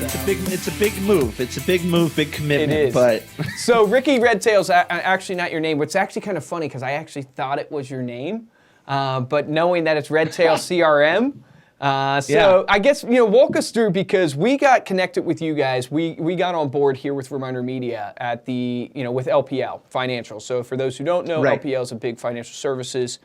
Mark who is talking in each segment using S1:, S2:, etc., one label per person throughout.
S1: It's a big move. It's a big move, big commitment.
S2: It is.
S1: But
S2: so Ricky Redtail's actually not your name. It's actually kind of funny because I actually thought it was your name, but knowing that it's Redtail CRM. So I guess, walk us through, because we got connected with you guys. We got on board here with ReminderMedia at the, with LPL Financial. So for those who don't know,
S1: Right.
S2: LPL is a big financial services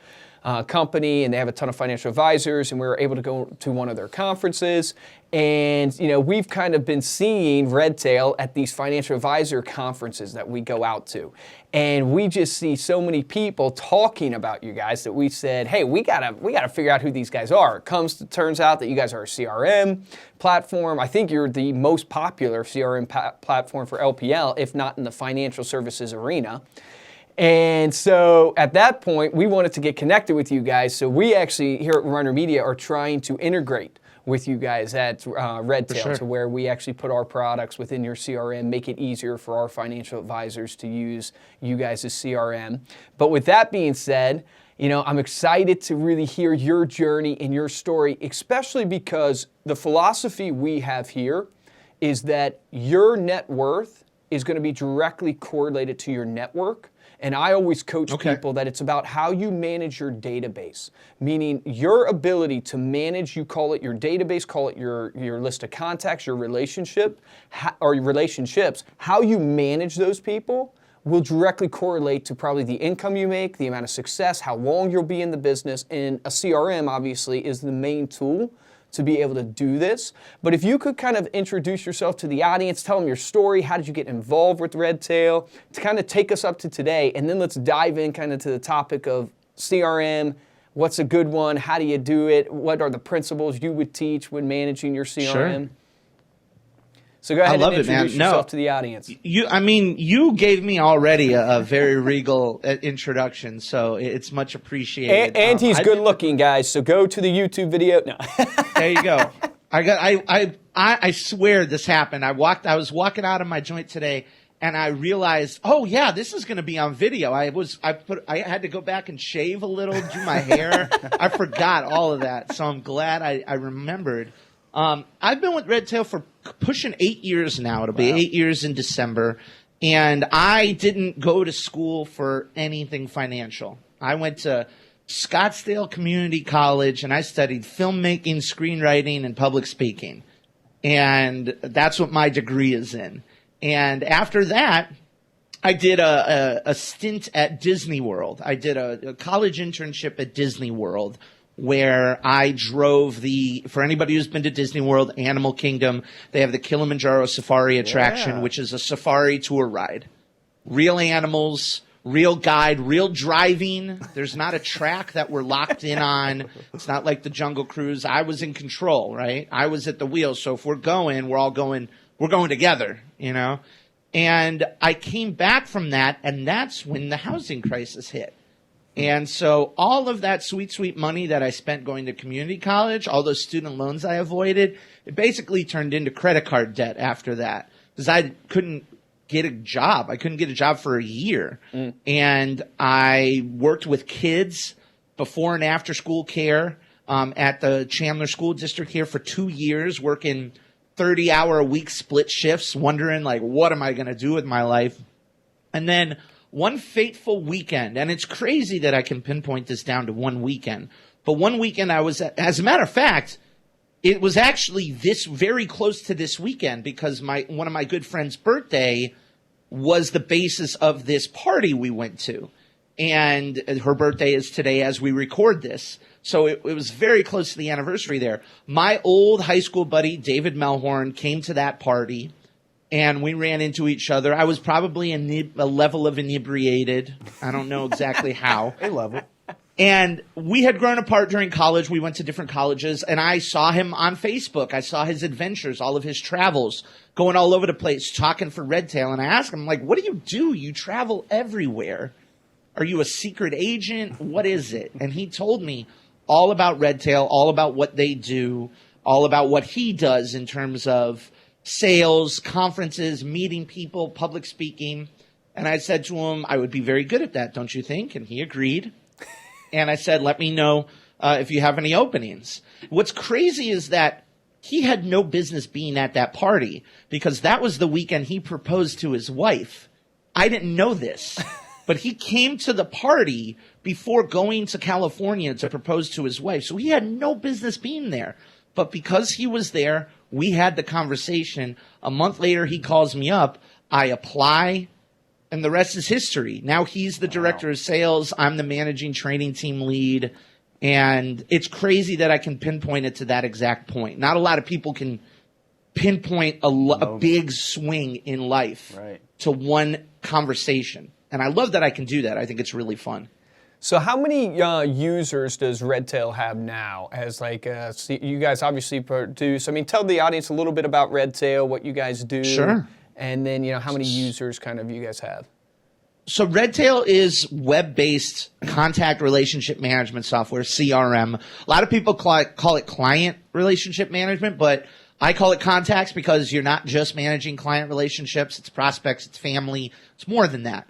S2: company, and they have a ton of financial advisors, and we were able to go to one of their conferences. And, we've kind of been seeing Redtail at these financial advisor conferences that we go out to. And we just see so many people talking about you guys that we said, hey, we gotta figure out who these guys are. It turns out that you guys are a CRM platform. I think you're the most popular CRM platform for LPL, if not in the financial services arena. And so at that point, we wanted to get connected with you guys. So we actually, here at ReminderMedia, are trying to integrate with you guys at Redtail, to where we actually put our products within your CRM, make it easier for our financial advisors to use you guys' CRM. But with that being said, I'm excited to really hear your journey and your story, especially because the philosophy we have here is that your net worth is going to be directly correlated to your network. And I always coach people that it's about how you manage your database, meaning your ability to manage, you call it your database, call it your list of contacts, your relationship, or your relationships. How you manage those people will directly correlate to probably the income you make, the amount of success, how long you'll be in the business. And a CRM, obviously, is the main tool to be able to do this. But if you could kind of introduce yourself to the audience, tell them your story, how did you get involved with Redtail, to kind of take us up to today, and then let's dive in kind of to the topic of CRM, what's a good one, how do you do it, what are the principles you would teach when managing your CRM?
S1: Sure.
S2: So go ahead and
S1: it, man.
S2: introduce yourself to the audience.
S1: You gave me already a very regal introduction, so it's much appreciated.
S2: And he's good looking, guys, so go to the YouTube video. No.
S1: There you go. I swear this happened. I was walking out of my joint today, and I realized, oh yeah, this is going to be on video. I had to go back and shave a little, do my hair. I forgot all of that, so I'm glad I remembered. I've been with Redtail for pushing 8 years now. It'll be 8 years in December. And I didn't go to school for anything financial. I went to Scottsdale Community College, and I studied filmmaking, screenwriting, and public speaking. And that's what my degree is in. And after that, I did a stint at Disney World. I did a college internship at Disney World, where I drove for anybody who's been to Disney World, Animal Kingdom, they have the Kilimanjaro Safari attraction, which is a safari tour ride. Real animals, real guide, real driving. There's not a track that we're locked in on. It's not like the Jungle Cruise. I was in control, right? I was at the wheel. So if we're going together, And I came back from that, and that's when the housing crisis hit. And so all of that sweet, sweet money that I spent going to community college, all those student loans I avoided, it basically turned into credit card debt after that, because I couldn't get a job. I couldn't get a job for a year. And I worked with kids before and after school care at the Chandler School District here for 2 years, working 30-hour-a-week split shifts, wondering, what am I going to do with my life? And then one fateful weekend, and it's crazy that I can pinpoint this down to one weekend, but one weekend I was, as a matter of fact, it was actually this very close to this weekend, because one of my good friend's birthday was the basis of this party we went to. And her birthday is today as we record this. So it was very close to the anniversary there. My old high school buddy, David Melhorn, came to that party. And we ran into each other. I was probably a level of inebriated. I don't know exactly how.
S3: A level.
S1: And we had grown apart during college. We went to different colleges. And I saw him on Facebook. I saw his adventures, all of his travels, going all over the place, talking for Redtail. And I asked him, what do you do? You travel everywhere. Are you a secret agent? What is it? And he told me all about Redtail, all about what they do, all about what he does in terms of sales, conferences, meeting people, public speaking. And I said to him, I would be very good at that, don't you think? And he agreed. And I said, let me know if you have any openings. What's crazy is that he had no business being at that party because that was the weekend he proposed to his wife. I didn't know this, but he came to the party before going to California to propose to his wife. So he had no business being there. But because he was there, we had the conversation. A month later, he calls me up. I apply, and the rest is history. Now he's the director of sales. I'm the managing training team lead. And it's crazy that I can pinpoint it to that exact point. Not a lot of people can pinpoint a big swing in life to one conversation. And I love that I can do that. I think it's really fun.
S2: So how many users does Redtail have now? As like you guys obviously produce. I mean, tell the audience a little bit about Redtail, what you guys do.
S1: Sure.
S2: And then, how many users kind of you guys have?
S1: So Redtail is web-based contact relationship management software, CRM. A lot of people call it client relationship management, but I call it contacts because you're not just managing client relationships. It's prospects, it's family, it's more than that.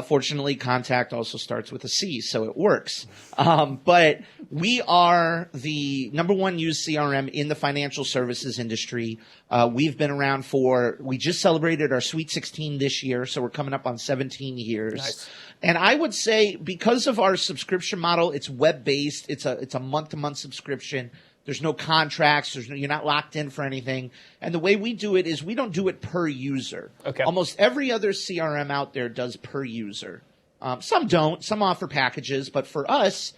S1: Fortunately, contact also starts with a C, so it works. But we are the number one used CRM in the financial services industry. We've been around we just celebrated our Sweet 16 this year, so we're coming up on 17 years.
S2: Nice.
S1: And I would say because of our subscription model, it's web-based. It's a month-to-month subscription. There's no contracts. You're not locked in for anything. And the way we do it is we don't do it per user.
S2: Okay.
S1: Almost every other CRM out there does per user. Some don't. Some offer packages. But for us,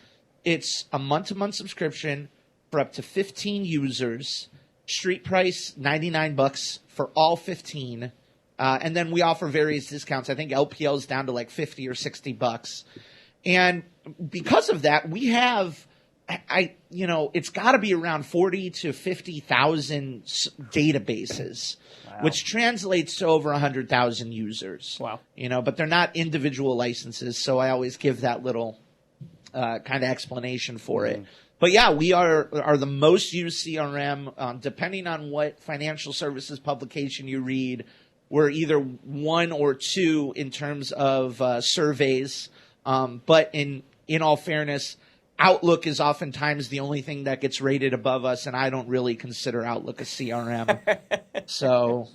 S1: it's a month-to-month subscription for up to 15 users. Street price, $99 for all 15. And then we offer various discounts. I think LPL is down to like $50 or $60. And because of that, we have it's got to be around 40 to 50,000 databases, which translates to over 100,000 users.
S2: Wow.
S1: But they're not individual licenses, so I always give that little kind of explanation for it. But yeah, we are the most used CRM. Depending on what financial services publication you read, we're either 1 or 2 in terms of surveys. But in all fairness, Outlook is oftentimes the only thing that gets rated above us, and I don't really consider Outlook a CRM. So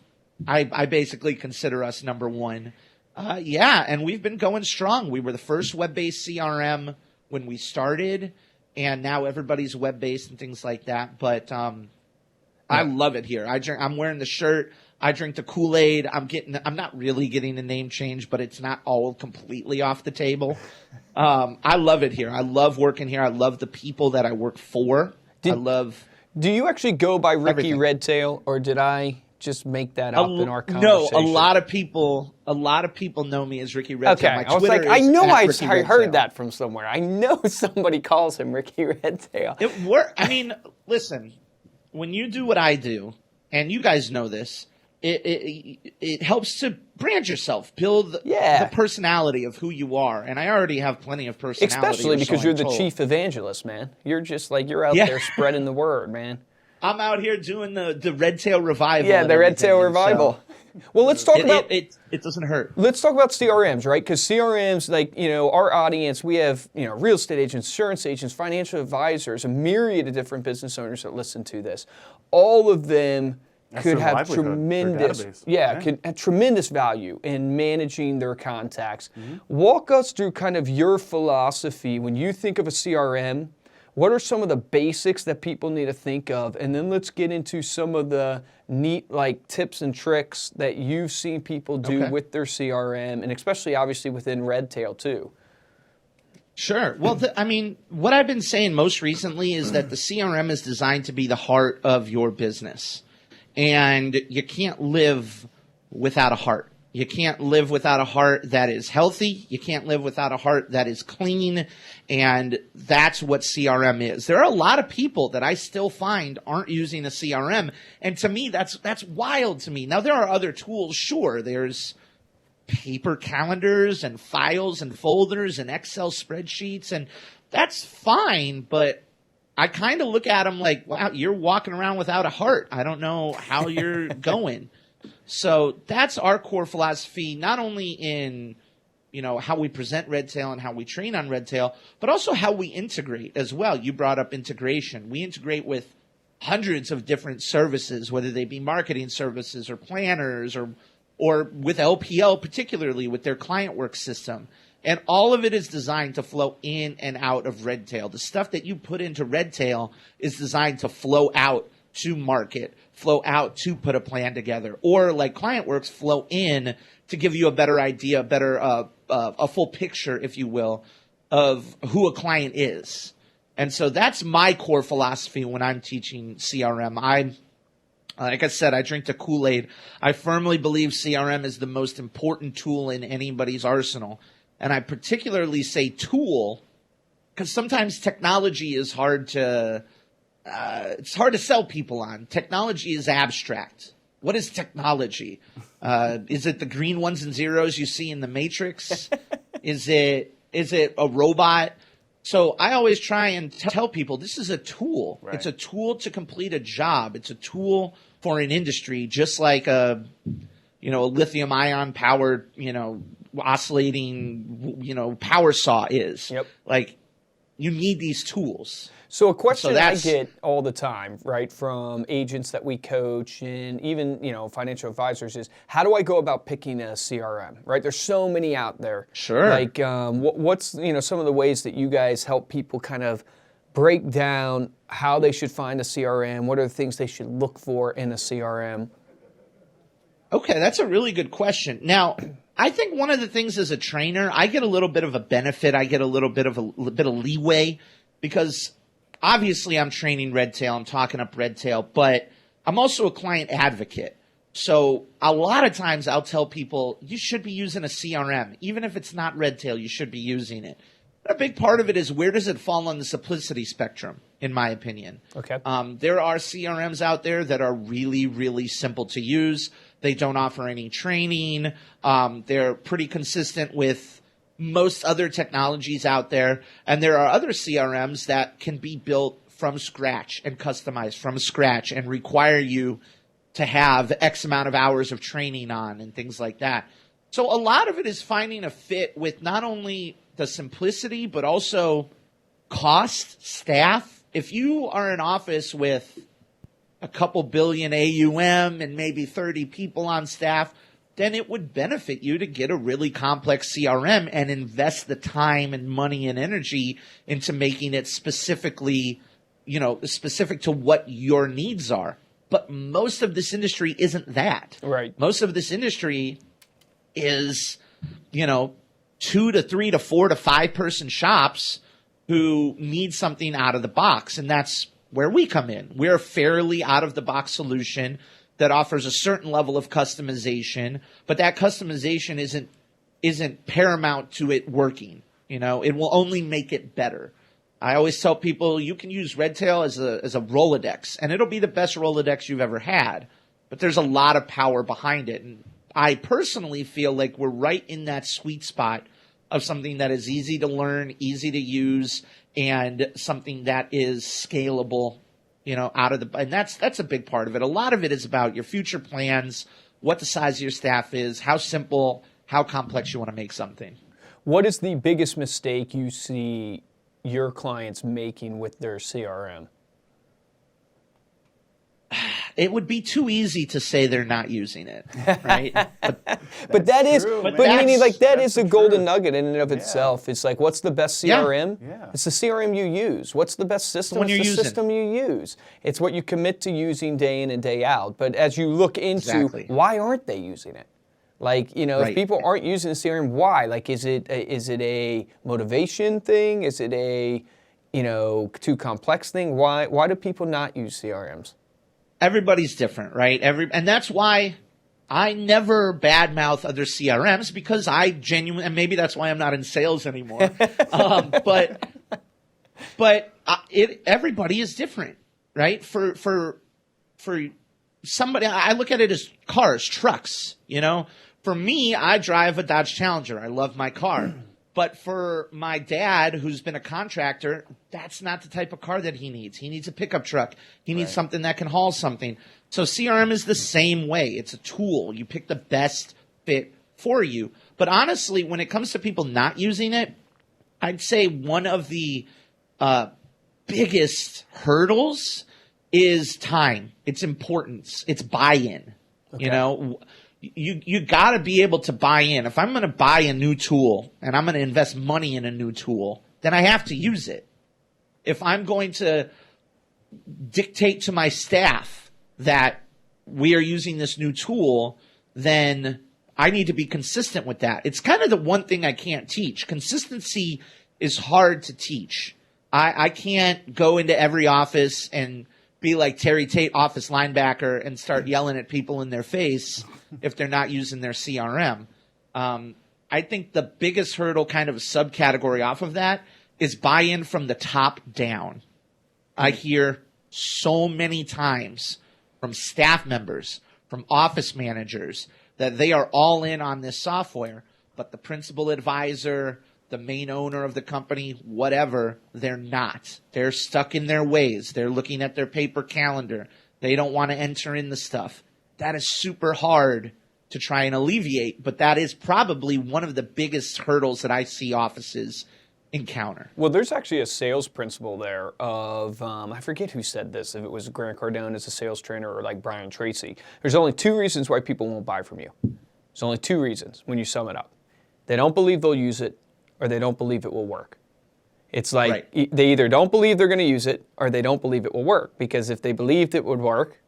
S1: I basically consider us number 1. And we've been going strong. We were the first web-based CRM when we started, and now everybody's web-based and things like that. But I love it here. I'm wearing the shirt. I drink the Kool-Aid. I'm not really getting a name change, but it's not all completely off the table. I love it here. I love working here. I love the people that I work for.
S2: Do you actually go by Ricky
S1: everything.
S2: Redtail, or did I just make that up in our conversation?
S1: No, a lot of people know me as Ricky Redtail.
S2: Okay,
S1: My
S2: I was
S1: Twitter
S2: like, I
S1: is
S2: know I
S1: @RickyRedtail.
S2: heard that from somewhere. I know somebody calls him Ricky Redtail.
S1: I mean, listen, when you do what I do, and you guys know this, it helps to brand yourself, build the personality of who you are. And I already have plenty of personality.
S2: Especially because you're the chief evangelist, man. You're just like, you're out there spreading the word, man.
S1: I'm out here doing the Redtail revival.
S2: Yeah, the Redtail revival. So well, let's talk about
S1: it. It doesn't hurt.
S2: Let's talk about CRMs, right? Because CRMs, our audience, we have real estate agents, insurance agents, financial advisors, a myriad of different business owners that listen to this. All of them could have tremendous value in managing their contacts. Walk us through kind of your philosophy when you think of a CRM. What are some of the basics that people need to think of? And then let's get into some of the neat tips and tricks that you've seen people do with their CRM, and especially obviously within Redtail too.
S1: Sure. Well, what I've been saying most recently is that the CRM is designed to be the heart of your business. And you can't live without a heart. You can't live without a heart that is healthy. You can't live without a heart that is clean. And that's what CRM is. There are a lot of people that I still find aren't using a CRM. And to me, that's wild to me. Now, there are other tools. Sure, there's paper calendars and files and folders and Excel spreadsheets. And that's fine, but I kind of look at them like, wow, you're walking around without a heart. I don't know how you're going. So that's our core philosophy, not only in how we present Redtail and how we train on Redtail, but also how we integrate as well. You brought up integration. We integrate with hundreds of different services, whether they be marketing services or planners or with LPL, particularly with their client work system. And all of it is designed to flow in and out of Redtail. The stuff that you put into Redtail is designed to flow out to market, flow out to put a plan together, or like ClientWorks, flow in to give you a better idea, a full picture, if you will, of who a client is. And so that's my core philosophy when I'm teaching CRM. Like I said, I drink the Kool-Aid. I firmly believe CRM is the most important tool in anybody's arsenal. And I particularly say tool because sometimes technology is hard to sell people on. Technology is abstract. What is technology? Is it the green ones and zeros you see in the Matrix? Is it a robot? So I always try and tell people this is a tool. Right. It's a tool to complete a job. It's a tool for an industry, just like a lithium ion powered, oscillating, power saw is. Yep. Like you need these tools.
S2: So a question I get all the time, right, from agents that we coach and even, financial advisors is, how do I go about picking a CRM, right? There's so many out there.
S1: Sure.
S2: Like what's, some of the ways that you guys help people kind of break down how they should find a CRM? What are the things they should look for in a CRM?
S1: Okay, that's a really good question. Now, I think one of the things as a trainer, I get a little bit of a benefit. I get a little bit of leeway because obviously I'm training Redtail. I'm talking up Redtail, but I'm also a client advocate. So a lot of times I'll tell people you should be using a CRM. Even if it's not Redtail, you should be using it. A big part of it is where does it fall on the simplicity spectrum, in my opinion.
S2: Okay.
S1: There are CRMs out there that are really, really simple to use. They don't offer any training. They're pretty consistent with most other technologies out there. And there are other CRMs that can be built from scratch and customized from scratch and require you to have X amount of hours of training on and things like that. So a lot of it is finding a fit with not only the simplicity, but also cost, staff. If you are an office with a couple billion AUM and maybe 30 people on staff, then it would benefit you to get a really complex CRM and invest the time and money and energy into making it specifically, specific to what your needs are. But most of this industry isn't that.
S2: Right.
S1: Most of this industry is, 2 to 3 to 4 to 5 person shops who need something out of the box. And that's where we come in. We're a fairly out of the box solution that offers a certain level of customization, but that customization isn't paramount to it working. It will only make it better. I always tell people you can use Redtail as a Rolodex, and it'll be the best Rolodex you've ever had, but there's a lot of power behind it. And I personally feel like we're right in that sweet spot of something that is easy to learn, easy to use, and something that is scalable, and that's a big part of it. A lot of it is about your future plans, what the size of your staff is, how simple, how complex you want to make something.
S2: What is the biggest mistake you see your clients making with their CRM?
S1: It would be too easy to say they're not using it, right?
S2: But that is, true, but meaning like that is a golden nugget in and of itself. It's like, what's the best CRM? Yeah. It's the CRM you use. What's the best system? It's the system you use. It's what you commit to using day in and day out. But as you look into why aren't they using it? Like, if people aren't using the CRM, why? Like, is it a motivation thing? Is it a, too complex thing? Why do people not use CRMs?
S1: Everybody's different, right? And that's why I never badmouth other CRMs, because I genuinely, and maybe that's why I'm not in sales anymore. Everybody is different, right? For somebody, I look at it as cars, trucks, For me, I drive a Dodge Challenger. I love my car. But for my dad, who's been a contractor, that's not the type of car that he needs. He needs a pickup truck. He needs something that can haul something. So CRM is the same way. It's a tool. You pick the best fit for you. But honestly, when it comes to people not using it, I'd say one of the biggest hurdles is time. It's importance. It's buy-in.
S2: Okay.
S1: You know, you got to be able to buy in. If I'm going to buy a new tool and I'm going to invest money in a new tool, then I have to use it. If I'm going to dictate to my staff that we are using this new tool, then I need to be consistent with that. It's kind of the one thing I can't teach. Consistency is hard to teach. I can't go into every office and be like Terry Tate, office linebacker, and start yelling at people in their face if they're not using their CRM. I think the biggest hurdle, kind of a subcategory off of that, is buy-in from the top down. I hear so many times from staff members, from office managers, that they are all in on this software, but the principal advisor, the main owner of the company, whatever, they're not. They're stuck in their ways. They're looking at their paper calendar. They don't want to enter in the stuff. That is super hard to try and alleviate, but that is probably one of the biggest hurdles that I see offices encounter.
S2: Well, there's actually a sales principle there of, I forget who said this, if it was Grant Cardone as a sales trainer or like Brian Tracy. There's only 2 reasons why people won't buy from you. There's only 2 reasons when you sum it up. They don't believe they'll use it, or they don't believe it will work. It's like they either don't believe they're going to use it, or they don't believe it will work. Because if they believed it would work,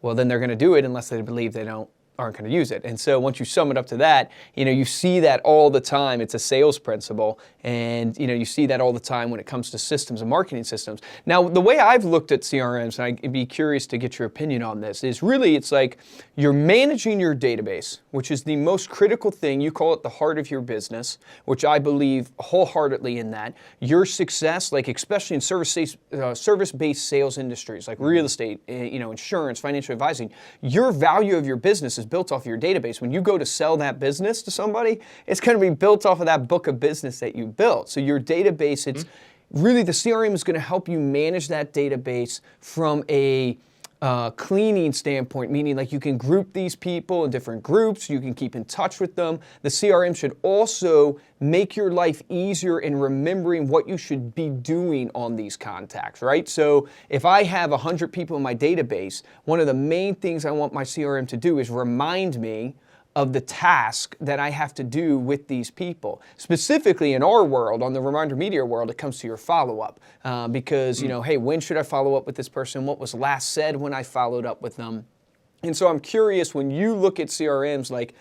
S2: well, then they're going to do it unless they believe they aren't going to use it. And so once you sum it up to that, you see that all the time. It's a sales principle, and you see that all the time when it comes to systems and marketing systems. Now, the way I've looked at CRMs, and I'd be curious to get your opinion on this, is really it's like you're managing your database, which is the most critical thing. You call it the heart of your business, which I believe wholeheartedly in that. Your success, like especially in service-based sales industries like real estate, insurance, financial advising, your value of your business is built off of your database. When you go to sell that business to somebody, it's going to be built off of that book of business that you built. So your database, it's really the CRM is going to help you manage that database from a cleaning standpoint, meaning like you can group these people in different groups, you can keep in touch with them. The CRM should also make your life easier in remembering what you should be doing on these contacts, right? So if I have 100 people in my database, one of the main things I want my CRM to do is remind me of the task that I have to do with these people. Specifically in our world, on the ReminderMedia world, it comes to your follow-up. Because, hey, when should I follow up with this person? What was last said when I followed up with them? And so I'm curious, when you look at CRMs, like,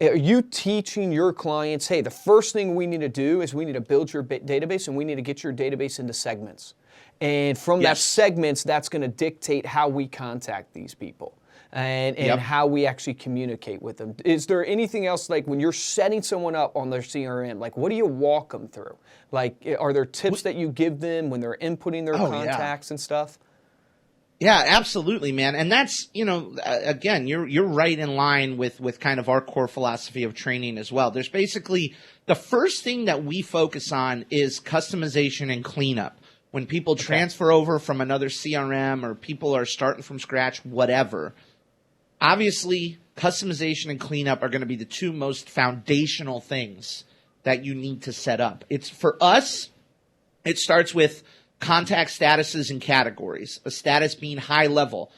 S2: are you teaching your clients, hey, the first thing we need to do is we need to build your database, and we need to get your database into segments. And from that segments, that's going to dictate how we contact these people. And how we actually communicate with them. Is there anything else, like when you're setting someone up on their CRM, like what do you walk them through? Like, are there tips that you give them when they're inputting their contacts and stuff?
S1: Yeah, absolutely, man. And that's, again, you're right in line with kind of our core philosophy of training as well. There's basically the first thing that we focus on is customization and cleanup. When people transfer over from another CRM or people are starting from scratch, whatever. Obviously, customization and cleanup are going to be the 2 most foundational things that you need to set up. For us, it starts with contact statuses and categories, a status being high level.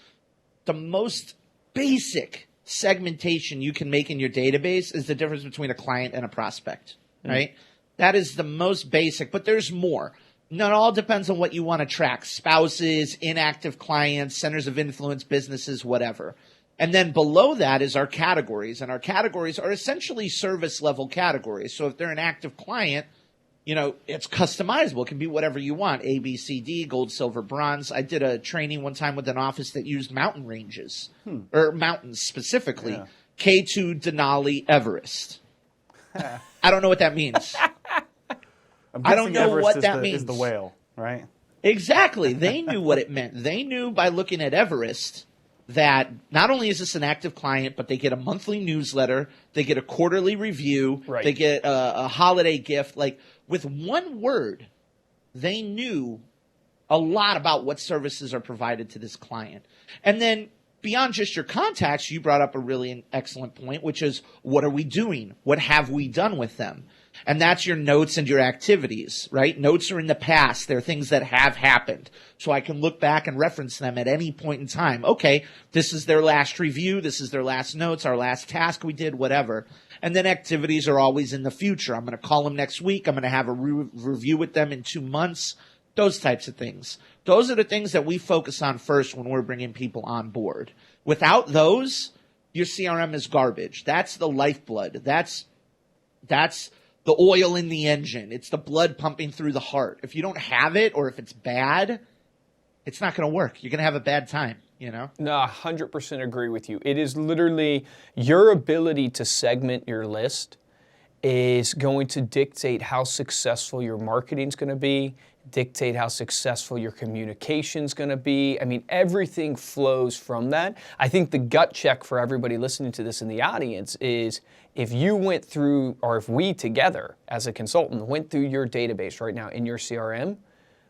S1: The most basic segmentation you can make in your database is the difference between a client and a prospect, right? That is the most basic, but there's more. It all depends on what you want to track: spouses, inactive clients, centers of influence, businesses, whatever. And then below that is our categories, and our categories are essentially service level categories. So if they're an active client, it's customizable. It can be whatever you want: A, B, C, D, gold, silver, bronze. I did a training one time with an office that used mountain ranges, or mountains specifically. Yeah. K2, Denali, Everest. I don't know what that means.
S3: I don't know
S1: what that means.
S3: Is the whale, right?
S1: Exactly. They knew what it meant. They knew by looking at Everest that not only is this an active client, but they get a monthly newsletter, they get a quarterly review, they get a holiday gift. Like, with one word, they knew a lot about what services are provided to this client. And then beyond just your contacts, you brought up a really excellent point, which is, what are we doing? What have we done with them? And that's your notes and your activities, right? Notes are in the past. They're things that have happened. So I can look back and reference them at any point in time. Okay, this is their last review. This is their last notes, our last task we did, whatever. And then activities are always in the future. I'm going to call them next week. I'm going to have a review with them in 2 months. Those types of things. Those are the things that we focus on first when we're bringing people on board. Without those, your CRM is garbage. That's the lifeblood. That's the oil in the engine. It's the blood pumping through the heart. If you don't have it, or if it's bad, it's not going to work. You're going to have a bad time, you know?
S2: No, 100% agree with you. It is literally your ability to segment your list is going to dictate how successful your marketing is going to be, dictate how successful your communication is going to be. I mean, everything flows from that. I think the gut check for everybody listening to this in the audience is if you went through, or if we together as a consultant went through your database right now in your CRM,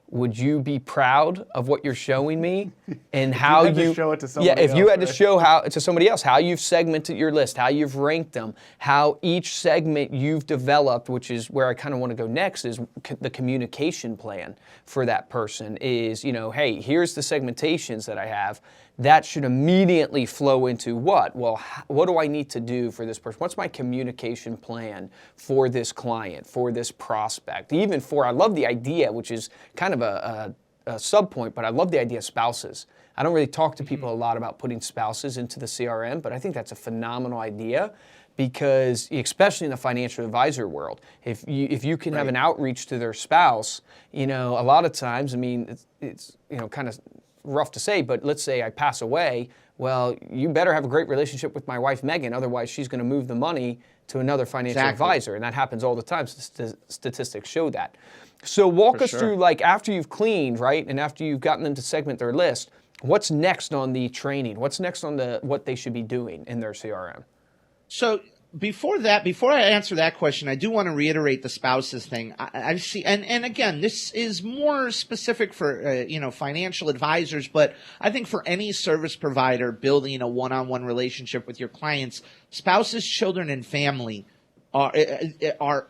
S2: would you be proud of what you're showing me and how you
S3: show it to somebody
S2: if you
S3: else,
S2: had
S3: right?
S2: to show how to somebody else how you've segmented your list, how you've ranked them, how each segment you've developed, which is where I kind of want to go next, is the communication plan for that person is, you know, hey, here's the segmentations that I have. That should immediately flow into what? Well, what do I need to do for this person? What's my communication plan for this client, for this prospect? Even for, I love the idea, which is kind of a sub-point, but I love the idea of spouses. I don't really talk to people a lot about putting spouses into the CRM, but I think that's a phenomenal idea because, especially in the financial advisor world, if you can have an outreach to their spouse, you know, a lot of times, I mean, it's you know, kind of rough to say, but let's say I pass away, well, you better have a great relationship with my wife, Megan, otherwise she's going to move the money to another financial advisor, and that happens all the time. Statistics show that. So walk us through, like, after you've cleaned, right, and after you've gotten them to segment their list, what's next on the training? What's next on what they should be doing in their CRM?
S1: So before I answer that question, I do want to reiterate the spouses thing. I see, and again, this is more specific for financial advisors, but I think for any service provider building a one-on-one relationship with your clients, spouses, children, and family are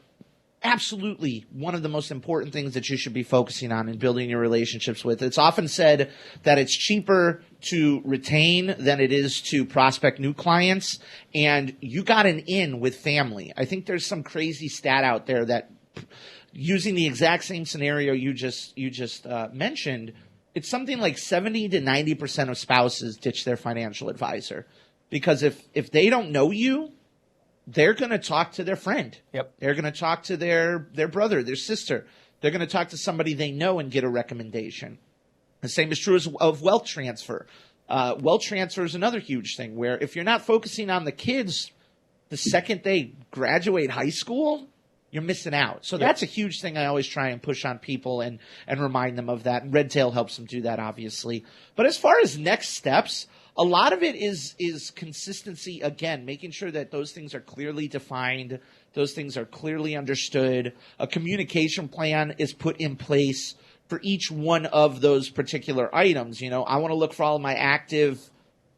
S1: absolutely one of the most important things that you should be focusing on in building your relationships with. It's often said that it's cheaper to retain than it is to prospect new clients, and you got an in with family. I think there's some crazy stat out there that, using the exact same scenario you just mentioned, it's something like 70 to 90% of spouses ditch their financial advisor because if they don't know you, they're going to talk to their friend.
S2: Yep.
S1: They're going to talk to their brother, their sister. They're going to talk to somebody they know and get a recommendation. The same is true of wealth transfer. Wealth transfer is another huge thing where if you're not focusing on the kids the second they graduate high school, you're missing out. So that's a huge thing I always try and push on people and remind them of that. And Redtail helps them do that, obviously. But as far as next steps, a lot of it is consistency, again, making sure that those things are clearly defined, those things are clearly understood. A communication plan is put in place for each one of those particular items. You know, I want to look for all of my active,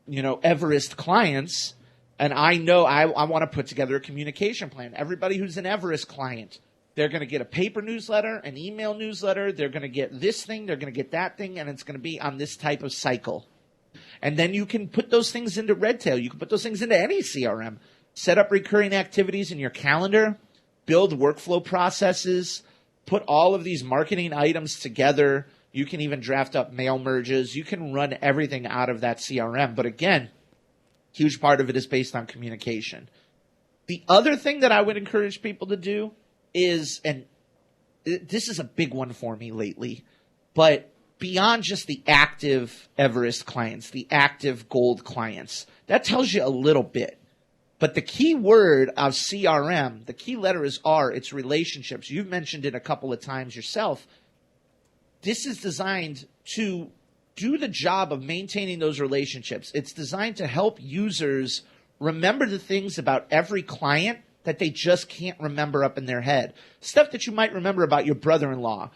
S1: Everest clients, and I know I want to put together a communication plan. Everybody who's an Everest client, they're going to get a paper newsletter, an email newsletter, they're going to get this thing, they're going to get that thing, and it's going to be on this type of cycle. And then you can put those things into Redtail. You can put those things into any CRM. Set up recurring activities in your calendar, build workflow processes, put all of these marketing items together. You can even draft up mail merges. You can run everything out of that CRM. But again, huge part of it is based on communication. The other thing that I would encourage people to do is, and this is a big one for me lately, but beyond just the active Everest clients, the active gold clients, that tells you a little bit. But the key word of CRM, the key letter is R, it's relationships. You've mentioned it a couple of times yourself. This is designed to do the job of maintaining those relationships. It's designed to help users remember the things about every client that they just can't remember up in their head. Stuff that you might remember about your brother-in-law.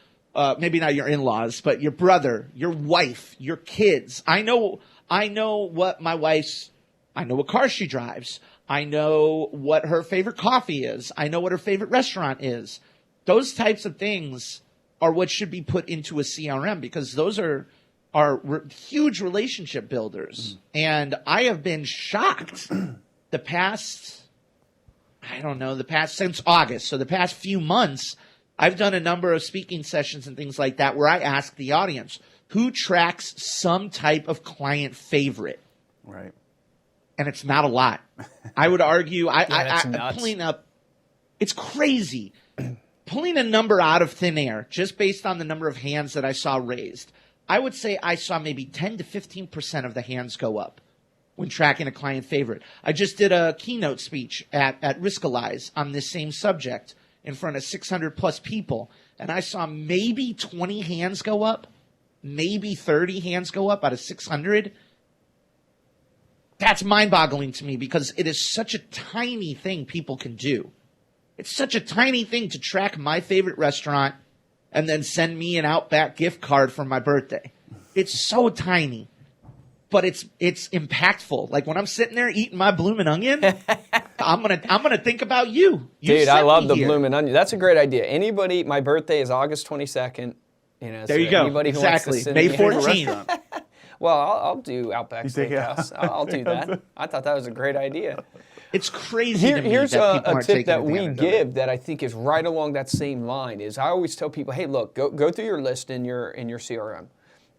S1: Maybe not your in-laws, but your brother, your wife, your kids. I know what my wife's, I know what car she drives. I know what her favorite coffee is. I know what her favorite restaurant is. Those types of things are what should be put into a CRM because those are huge relationship builders. And I have been shocked since August. So the past few months, I've done a number of speaking sessions and things like that where I ask the audience, who tracks some type of client favorite?
S3: Right.
S1: And it's not a lot. I would argue,
S2: that's
S1: I'm
S2: nuts.
S1: pulling up, it's crazy. Pulling a number out of thin air, just based on the number of hands that I saw raised, I would say I saw maybe 10 to 15% of the hands go up when tracking a client favorite. I just did a keynote speech at Riskalyze on this same subject in front of 600 plus people, and I saw maybe 20 hands go up, maybe 30 hands go up out of 600. That's mind-boggling to me because it is such a tiny thing people can do. It's such a tiny thing to track my favorite restaurant and then send me an Outback gift card for my birthday. It's so tiny, but it's impactful. Like when I'm sitting there eating my bloomin' onion, I'm gonna think about you.
S2: Dude, I love the bloomin' onion. That's a great idea. Anybody, my birthday is August 22nd. You know,
S1: there you go.
S2: Anybody who
S1: Exactly.
S2: wants to
S1: May
S2: send me
S1: 14th.
S2: Well, I'll do Outback
S3: You take it
S2: Steakhouse. I'll do that. I thought that was a great idea.
S1: It's crazy to me
S2: Here's
S1: that people
S2: a
S1: aren't
S2: tip
S1: taking
S2: that we
S1: advantage of it.
S2: give that I think is right along that same line is I always tell people, hey, look, go through your list in your CRM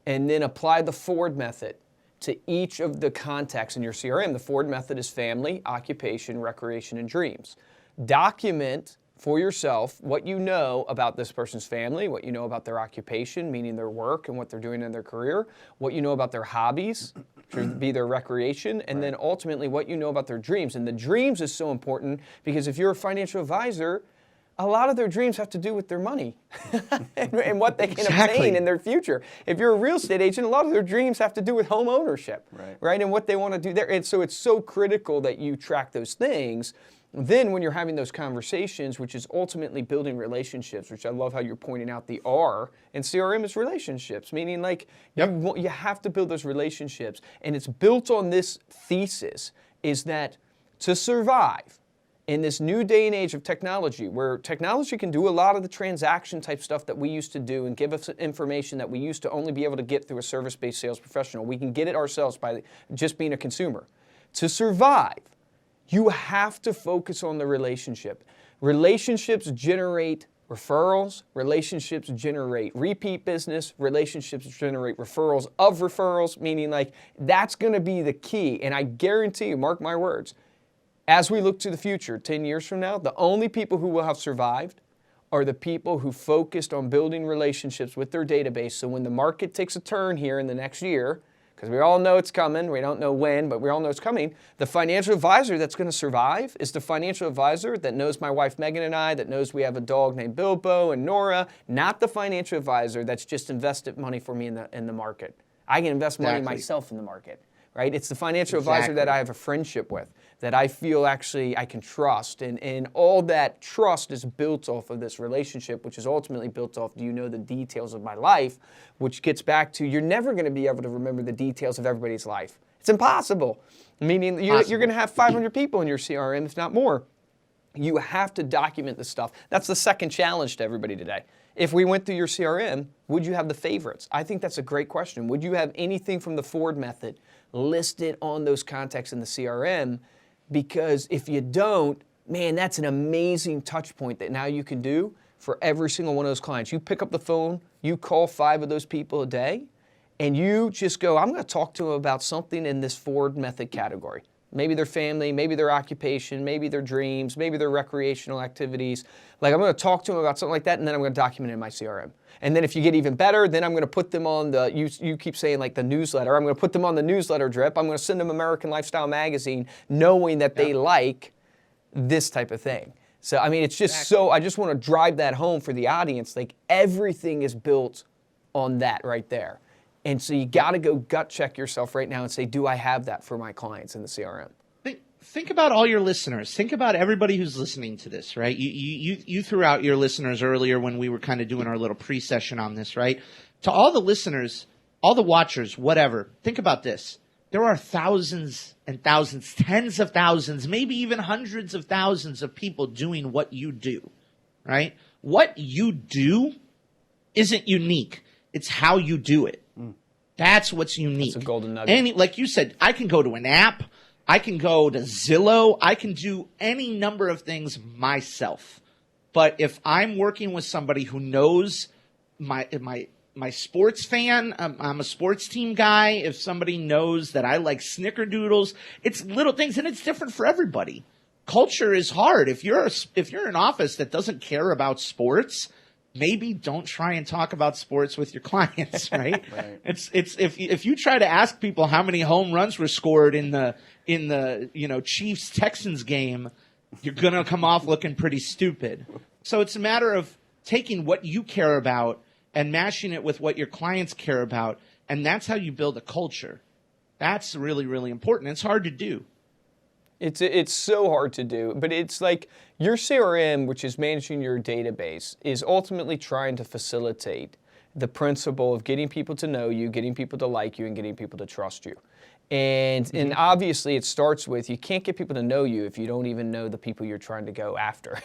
S2: and then apply the Ford method to each of the contacts in your CRM. The Ford method is family, occupation, recreation, and dreams. Document for yourself what you know about this person's family, what you know about their occupation, meaning their work and what they're doing in their career, what you know about their hobbies, which would be their recreation, and then ultimately what you know about their dreams. And the dreams is so important because if you're a financial advisor, a lot of their dreams have to do with their money and what they can obtain in their future. If you're a real estate agent, a lot of their dreams have to do with home ownership, right? And what they want to do there. And so it's so critical that you track those things. Then when you're having those conversations, which is ultimately building relationships, which I love how you're pointing out the R in CRM is relationships, meaning like you have to build those relationships. And it's built on this thesis is that to survive in this new day and age of technology, where technology can do a lot of the transaction type stuff that we used to do and give us information that we used to only be able to get through a service-based sales professional, we can get it ourselves by just being a consumer. To survive, you have to focus on the relationship. Relationships generate referrals. Relationships generate repeat business. Relationships generate referrals of referrals, meaning like that's going to be the key. And I guarantee you, mark my words, as we look to the future, 10 years from now, the only people who will have survived are the people who focused on building relationships with their database. So when the market takes a turn here in the next year, because we all know it's coming. We don't know when, but we all know it's coming. The financial advisor that's going to survive is the financial advisor that knows my wife Megan and I, that knows we have a dog named Bilbo and Nora, not the financial advisor that's just invested money for me in the market. I can invest money myself in the market, right? It's the financial advisor that I have a friendship with, that I feel actually I can trust. And all that trust is built off of this relationship, which is ultimately built off, do you know the details of my life? Which gets back to, you're never going to be able to remember the details of everybody's life. It's impossible. Meaning you're going to have 500 people in your CRM, if not more. You have to document this stuff. That's the second challenge to everybody today. If we went through your CRM, would you have the favorites? I think that's a great question. Would you have anything from the Ford method listed on those contacts in the CRM? Because if you don't, man, that's an amazing touch point that now you can do for every single one of those clients. You pick up the phone, you call 5 of those people a day, and you just go, I'm going to talk to them about something in this Ford method category. Maybe their family, maybe their occupation, maybe their dreams, maybe their recreational activities. Like I'm going to talk to them about something like that, and then I'm going to document it in my CRM. And then if you get even better, then I'm going to put them on the, you keep saying like the newsletter. I'm going to put them on the newsletter drip. I'm going to send them American Lifestyle Magazine knowing that they like this type of thing. So, I mean, it's just so, I just want to drive that home for the audience. Like everything is built on that right there. And so you got to go gut check yourself right now and say, do I have that for my clients in the CRM?
S1: Think about all your listeners. Think about everybody who's listening to this, right? You threw out your listeners earlier when we were kind of doing our little pre-session on this, right? To all the listeners, all the watchers, whatever, think about this. there are thousands and thousands, tens of thousands, maybe even hundreds of thousands of people doing what you do, right? What you do isn't unique. It's how you do it. That's what's unique.
S2: That's a golden nugget.
S1: And like you said, I can go to an app. I can go to Zillow. I can do any number of things myself. But if I'm working with somebody who knows my sports fan, I'm a sports team guy. If somebody knows that I like snickerdoodles, it's little things, and it's different for everybody. Culture is hard. If you're an office that doesn't care about sports, maybe don't try and talk about sports with your clients, right?
S3: Right.
S1: It's if you try to ask people how many home runs were scored in the Chiefs Texans game, you're gonna come off looking pretty stupid. So it's a matter of taking what you care about and mashing it with what your clients care about, and that's how you build a culture. That's really, really important. It's hard to do.
S2: It's so hard to do, but it's like your CRM, which is managing your database, is ultimately trying to facilitate the principle of getting people to know you, getting people to like you, and getting people to trust you. And obviously it starts with, you can't get people to know you if you don't even know the people you're trying to go after.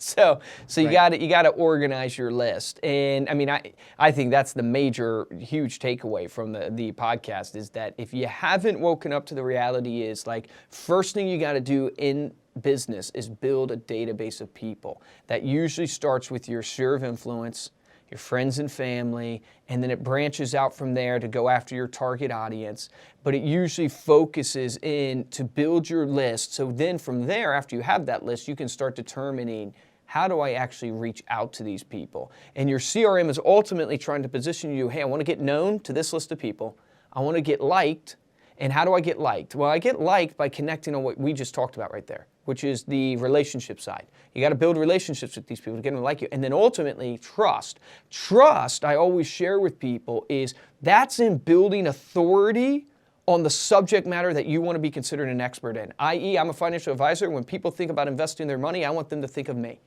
S2: So you
S1: Right.
S2: you got to organize your list. And I mean, I think that's the major, huge takeaway from the podcast, is that if you haven't woken up to the reality, is like, first thing you got to do in business is build a database of people. That usually starts with your sphere of influence, your friends and family, and then it branches out from there to go after your target audience. But it usually focuses in to build your list. So then from there, after you have that list, you can start determining, how do I actually reach out to these people? And your CRM is ultimately trying to position you, hey, I want to get known to this list of people. I want to get liked. And how do I get liked? Well, I get liked by connecting on what we just talked about right there, which is the relationship side. You got to build relationships with these people to get them to like you. And then ultimately, trust. Trust, I always share with people, is that's in building authority on the subject matter that you want to be considered an expert in. I.e., I'm a financial advisor. When people think about investing their money, I want them to think of me.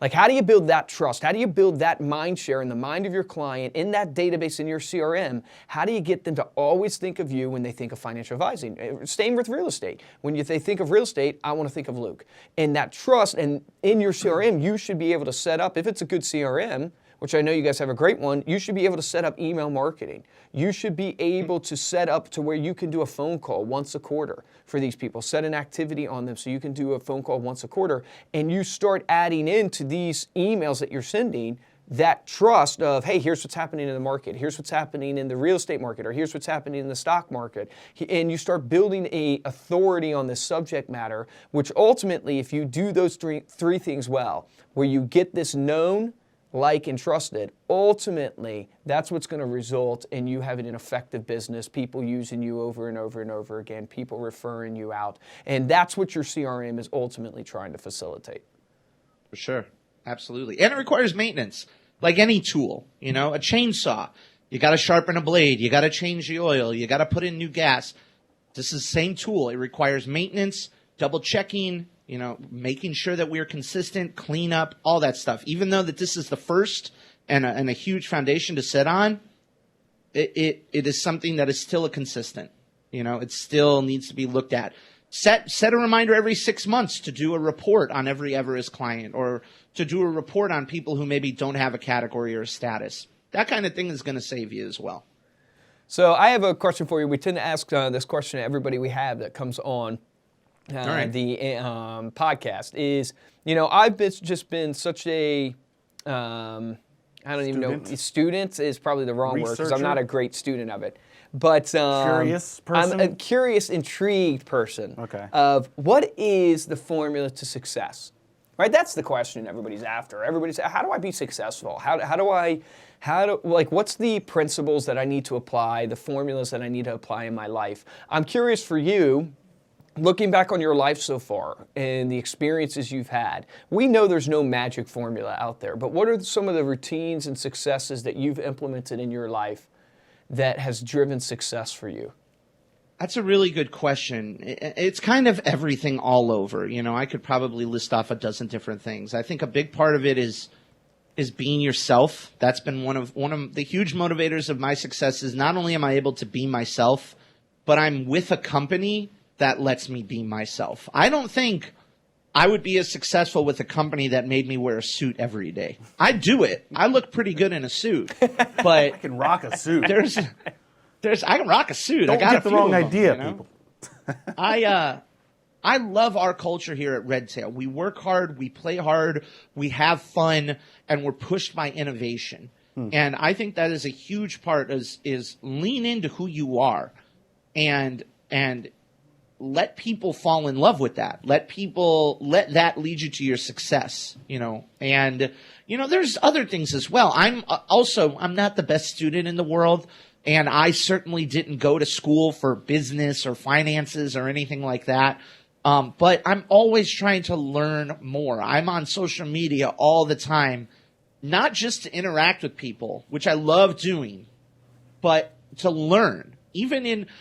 S2: Like, how do you build that trust? How do you build that mind share in the mind of your client, in that database in your CRM? How do you get them to always think of you when they think of financial advising? Same with real estate. When they think of real estate, I want to think of Luke. And that trust, and in your CRM, you should be able to set up, if it's a good CRM, which I know you guys have a great one, you should be able to set up email marketing. You should be able to set up to where you can do a phone call once a quarter for these people. Set an activity on them so you can do a phone call once a quarter. And you start adding into these emails that you're sending that trust of, hey, here's what's happening in the market. Here's what's happening in the real estate market, or here's what's happening in the stock market. And you start building a authority on this subject matter, which ultimately, if you do those three things well, where you get this known, like, and trusted, ultimately, that's what's going to result in you having an effective business, people using you over and over and over again, people referring you out. And that's what your CRM is ultimately trying to facilitate.
S1: For sure. Absolutely. And it requires maintenance, like any tool, a chainsaw. You got to sharpen a blade. You got to change the oil. You got to put in new gas. This is the same tool. It requires maintenance, double checking, making sure that we're consistent, clean up, all that stuff. Even though that this is the first and a huge foundation to sit on, it is something that is still a consistent. It still needs to be looked at. Set a reminder every 6 months to do a report on every Everest client, or to do a report on people who maybe don't have a category or a status. That kind of thing is going to save you as well.
S2: So I have a question for you. We tend to ask this question to everybody we have that comes on the podcast. Is, I've just been such a, I don't even know, student is probably the wrong word, because I'm not a great student of it. But
S3: curious person?
S2: I'm a curious, intrigued person.
S3: Okay.
S2: Of what is the formula to success? Right? That's the question everybody's after. Everybody's, how do I be successful? What's the principles that I need to apply, the formulas that I need to apply in my life? I'm curious for you, looking back on your life so far and the experiences you've had. We know there's no magic formula out there, but what are some of the routines and successes that you've implemented in your life that has driven success for you?
S1: That's a really good question. It's kind of everything all over. I could probably list off a dozen different things. I think a big part of it is being yourself. That's been one of the huge motivators of my success. Is not only am I able to be myself, but I'm with a company that lets me be myself. I don't think I would be as successful with a company that made me wear a suit every day. I do it. I look pretty good in a suit, but
S3: I can rock a suit.
S1: I can rock a suit.
S3: Don't
S1: I got
S3: get
S1: a
S3: the
S1: few
S3: wrong
S1: of them,
S3: idea,
S1: you know?
S3: people.
S1: I love our culture here at Redtail. We work hard, we play hard, we have fun, and we're pushed by innovation. And I think that is a huge part is lean into who you are and let people fall in love with that. Let that lead you to your success, you know. And, you know, there's other things as well. I'm not the best student in the world. And I certainly didn't go to school for business or finances or anything like that. But I'm always trying to learn more. I'm on social media all the time, not just to interact with people, which I love doing, but to learn.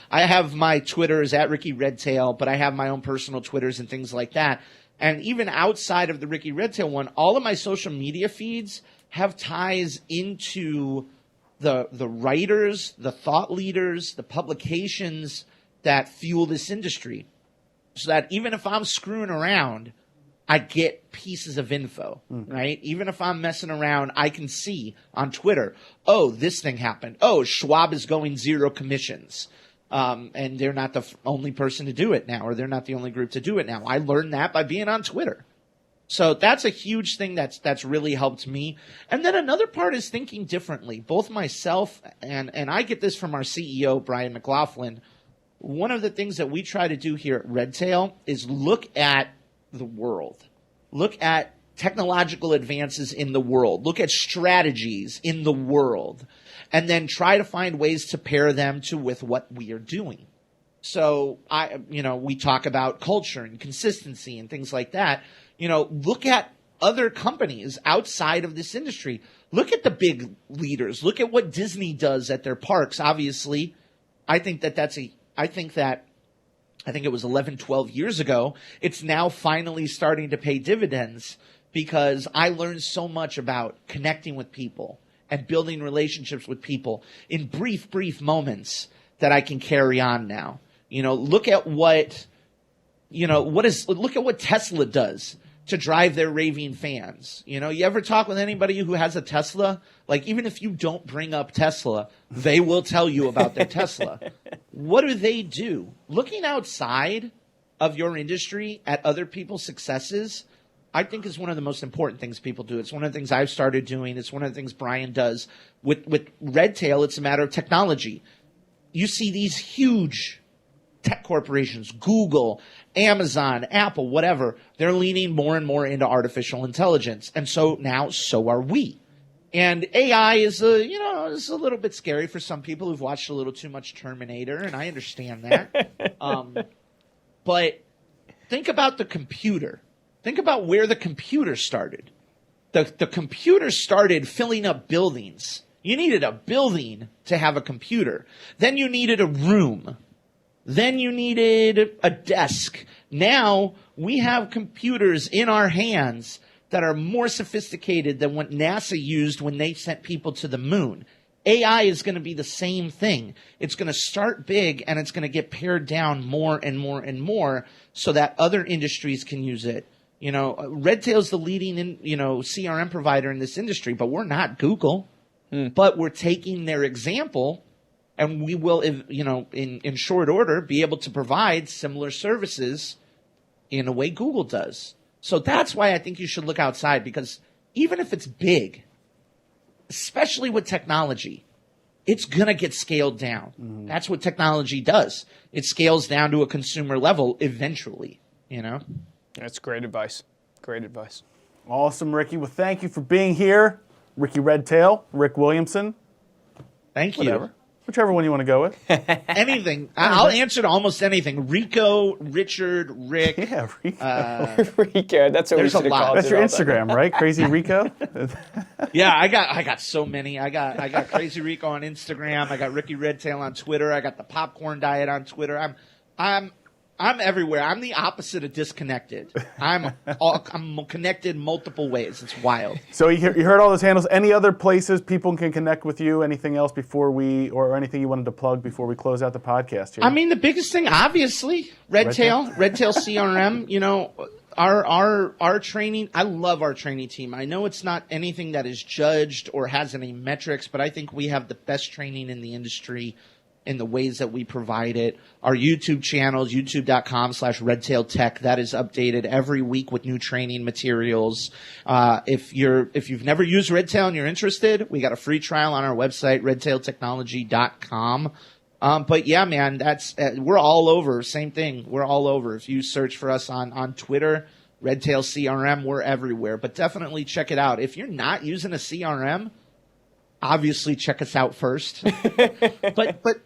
S1: I have my Twitters at Ricky Redtail, but I have my own personal Twitters and things like that. And even outside of the Ricky Redtail one, all of my social media feeds have ties into the writers, the thought leaders, the publications that fuel this industry. So that even if I'm screwing around, I get pieces of info, right? Even if I'm messing around, I can see on Twitter, oh, this thing happened. Oh, Schwab is going 0 commissions. And they're not the only person to do it now, or they're not the only group to do it now. I learned that by being on Twitter. So that's a huge thing that's really helped me. And then another part is thinking differently. Both myself and I get this from our CEO, Brian McLaughlin. One of the things that we try to do here at Redtail is look at the world. Look at technological advances in the world. Look at strategies in the world. And then try to find ways to pair them with what we are doing. So we talk about culture and consistency and things like that. You know, look at other companies outside of this industry. Look at the big leaders. Look at what Disney does at their parks. Obviously, I think it was 11, 12 years ago. It's now finally starting to pay dividends because I learned so much about connecting with people and building relationships with people in brief moments that I can carry on now. You know, look at what Tesla does to drive their raving fans. You know, you ever talk with anybody who has a Tesla? Like, even if you don't bring up Tesla, they will tell you about their Tesla. What do? Looking outside of your industry at other people's successes, I think is one of the most important things people do. It's one of the things I've started doing. It's one of the things Brian does. With Redtail, it's a matter of technology. You see these huge tech corporations, Google, Amazon, Apple, whatever, they're leaning more and more into artificial intelligence. And so are we. And AI is a little bit scary for some people who've watched a little too much Terminator, and I understand that. But think about the computer. Think about where the computer started. The computer started filling up buildings. You needed a building to have a computer. Then you needed a room. Then you needed a desk. Now we have computers in our hands that are more sophisticated than what NASA used when they sent people to the moon. AI is going to be the same thing. It's going to start big and it's going to get pared down more and more and more so that other industries can use it. You know, Redtail's the leading CRM provider in this industry, but we're not Google. But we're taking their example, and we will, in short order, be able to provide similar services in a way Google does. So that's why I think you should look outside, because even if it's big, especially with technology, it's going to get scaled down. Mm-hmm. That's what technology does. It scales down to a consumer level eventually, you know?
S2: That's great advice. Great advice.
S3: Awesome, Ricky. Well, thank you for being here. Ricky Redtail, Rick Williamson.
S1: Thank you.
S3: Whatever. Whichever one you want to go with.
S1: Anything. I'll answer to almost anything. Rico, Richard, Rick.
S3: Yeah, Rico.
S2: Rico. That's what we should have called it.
S3: That's your Instagram, right? Crazy Rico?
S1: Yeah, I got so many. I got Crazy Rico on Instagram. I got Ricky Redtail on Twitter. I got the Popcorn Diet on Twitter. I'm everywhere. I'm the opposite of disconnected. I'm connected multiple ways. It's wild.
S3: So you heard all those handles. Any other places people can connect with you? Anything else or anything you wanted to plug before we close out the podcast here?
S1: I mean, the biggest thing, obviously, Redtail CRM. You know, our training. I love our training team. I know it's not anything that is judged or has any metrics, but I think we have the best training in the industry in the ways that we provide it. Our YouTube channels, youtube.com/Redtail Tech, that is updated every week with new training materials. If you've never used Redtail and you're interested, we got a free trial on our website, redtailtechnology.com. But yeah, man, we're all over. Same thing. We're all over. If you search for us on Twitter, Redtail CRM, we're everywhere. But definitely check it out. If you're not using a CRM, obviously check us out first. But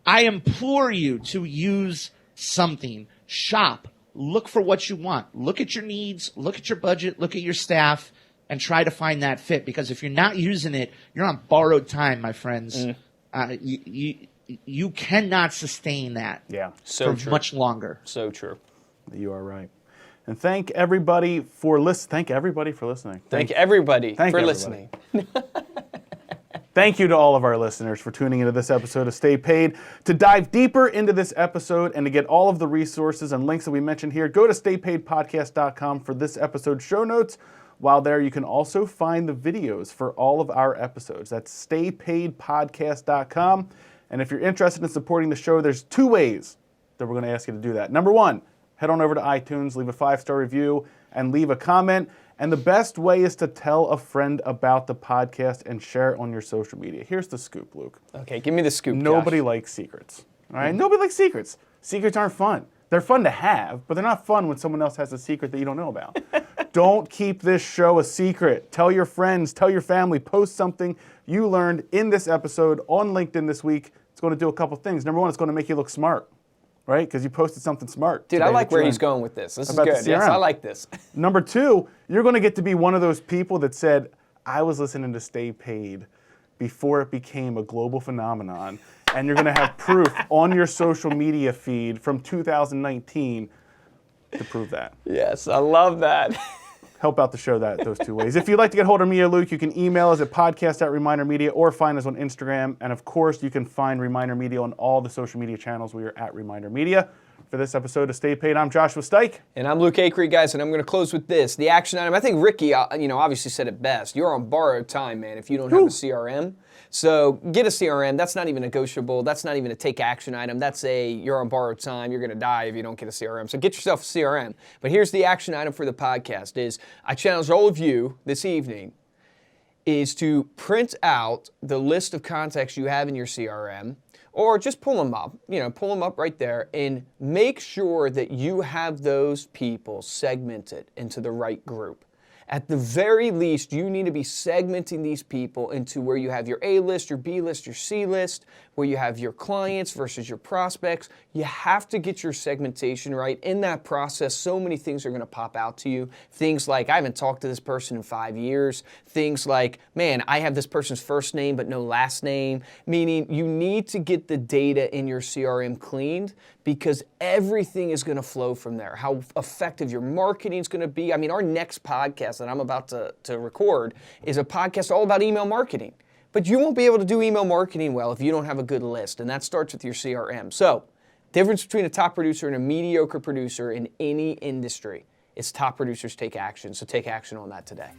S1: I implore you to use something. Shop. Look for what you want. Look at your needs. Look at your budget. Look at your staff. And try to find that fit. Because if you're not using it, you're on borrowed time, my friends. You cannot sustain that
S2: so
S1: for much longer.
S2: So true.
S3: You are right. And thank everybody for listening.
S2: Thank everybody for listening.
S3: Thank you to all of our listeners for tuning into this episode of Stay Paid. To dive deeper into this episode and to get all of the resources and links that we mentioned here, go to staypaidpodcast.com for this episode's show notes. While there, you can also find the videos for all of our episodes. That's staypaidpodcast.com. And if you're interested in supporting the show, there's 2 ways that we're going to ask you to do that. Number 1, head on over to iTunes, leave a 5-star review, and leave a comment. And the best way is to tell a friend about the podcast and share it on your social media. Here's the scoop, Luke.
S2: Okay, give me the scoop,
S3: Nobody
S2: Josh.
S3: likes secrets. All right? Nobody likes secrets. Secrets aren't fun. They're fun to have, but they're not fun when someone else has a secret that you don't know about. Don't keep this show a secret. Tell your friends, tell your family, post something you learned in this episode on LinkedIn this week. It's going to do a couple things. Number 1, it's going to make you look smart, right? Because you posted something smart.
S2: Dude, I like where he's going with this. This is good. Yes, I like this.
S3: Number 2, you're going to get to be one of those people that said, I was listening to Stay Paid before it became a global phenomenon. And you're going to have proof on your social media feed from 2019 to prove that.
S2: Yes, I love that.
S3: Help out the show those 2 ways. If you'd like to get hold of me or Luke, you can email us at podcast@ReminderMedia or find us on Instagram. And of course, you can find Reminder Media on all the social media channels. We are at Reminder Media. For this episode of Stay Paid, I'm Joshua Stike.
S2: And I'm Luke Acree, guys, and I'm going to close with this. The action item, I think Ricky, obviously said it best. You're on borrowed time, man, if you don't have a CRM. So get a CRM. That's not even negotiable. That's not even a take action item. That's you're on borrowed time. You're going to die if you don't get a CRM. So get yourself a CRM. But here's the action item for the podcast is I challenge all of you this evening is to print out the list of contacts you have in your CRM, or just pull them up, pull them up right there and make sure that you have those people segmented into the right group. At the very least, you need to be segmenting these people into where you have your A list, your B list, your C list, where you have your clients versus your prospects. You have to get your segmentation right. In that process, so many things are going to pop out to you. Things like, I haven't talked to this person in 5 years. Things like, man, I have this person's first name but no last name. Meaning you need to get the data in your CRM cleaned because everything is going to flow from there. How effective your marketing is going to be. I mean, our next podcast that I'm about to record is a podcast all about email marketing. But you won't be able to do email marketing well if you don't have a good list, and that starts with your CRM. So, difference between a top producer and a mediocre producer in any industry is top producers take action. So take action on that today.